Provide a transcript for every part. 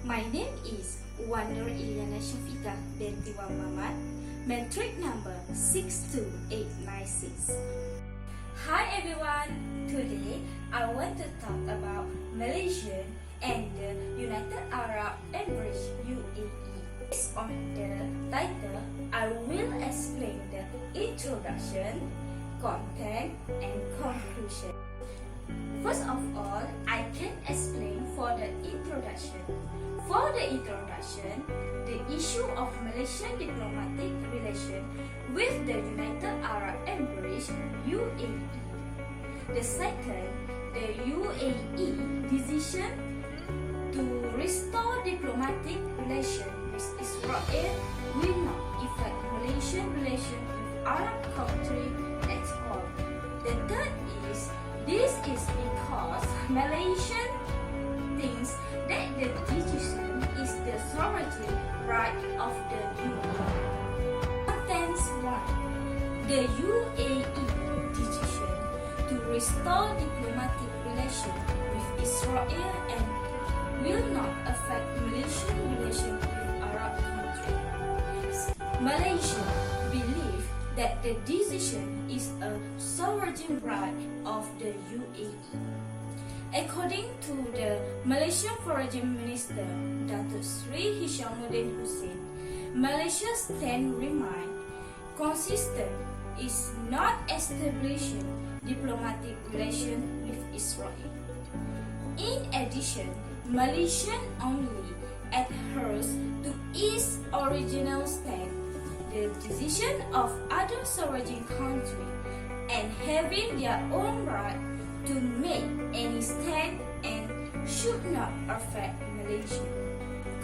My name is Nur Ilyana Shafika binti Muhammad, matric number 62896. Hi everyone, today I want to talk about Malaysia and the United Arab Emirates UAE. Based on the title, I will explain the introduction, content and conclusion. First of all, I can explain for the introduction. For the introduction, the issue of Malaysian diplomatic relation with the United Arab Emirates UAE. The second, the UAE decision to restore diplomatic relation with Israel will not affect Malaysian relation with Arab country at all. The third is, this is because Malaysian thinks that the decision is the sovereign right of the UAE. Contents 1. The UAE decision to restore diplomatic relations with Israel and will not affect Malaysian relations with Arab countries. Malaysia believes that the decision is a sovereign right of the UAE. According to the Malaysian Foreign Minister Datuk Sri Hishamuddin Hussein, Malaysia's stand remains consistent is not establishing diplomatic relations with Israel. In addition, Malaysia only adheres to its original stand, the decision of other sovereign countries, and having their own right to make any stand and should not affect Malaysia.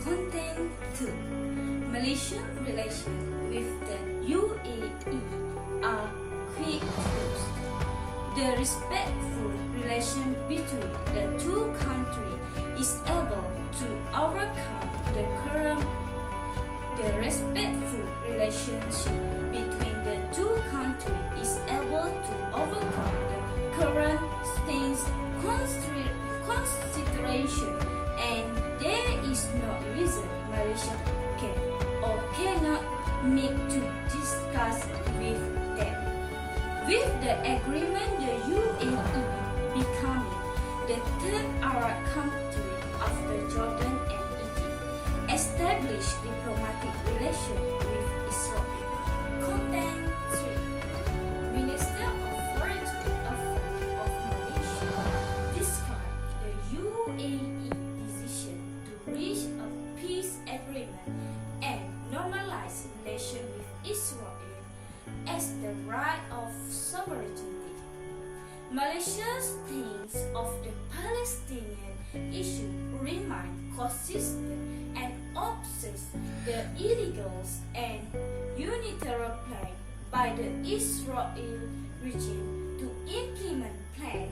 Content 2. Malaysian relations with the UAE are quite close. The respectful relation between the two countries is able to overcome the respectful relationship between the two countries is able to overcome the current stance consideration, and there is no reason Malaysia can or cannot meet to discuss with them. With the agreement, the UAE becoming the third Arab country after Jordan and Egypt established diplomatic relations with Israel. Content 3. Minister of Foreign Affairs of Malaysia described the UAE decision to reach a peace agreement and normalize relations with Israel as the right of sovereignty. Malaysia's stance of the Palestinian issue remains consistent and opposes the illegal and unilateral plan by the Israel regime to implement plan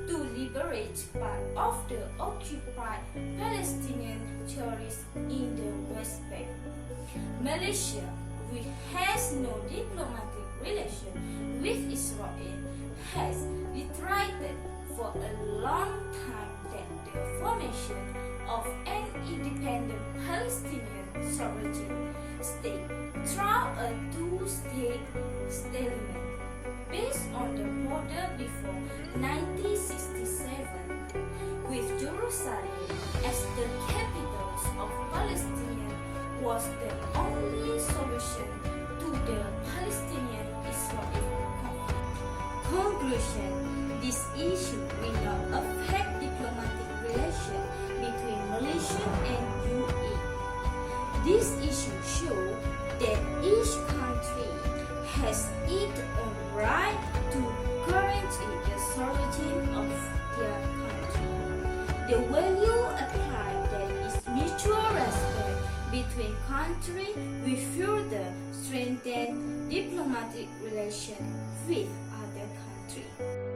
to liberate part of the occupied Palestinian territories in the West Bank. Malaysia, which has no diplomatic relation with Israel, has reiterated for a long time that the formation of an independent Palestinian sovereign state through a two-state settlement based on the border before 1967, with Jerusalem as the capital of Palestine, was the only solution to the Palestinian-Israeli conflict. Conclusion: this issue will not affect diplomatic relations between Malaysia and UAE. This issue shows that each country has its own right to guarantee the sovereignty of their country. The value applied that is mutual respect between countries will further strengthen diplomatic relations with other countries.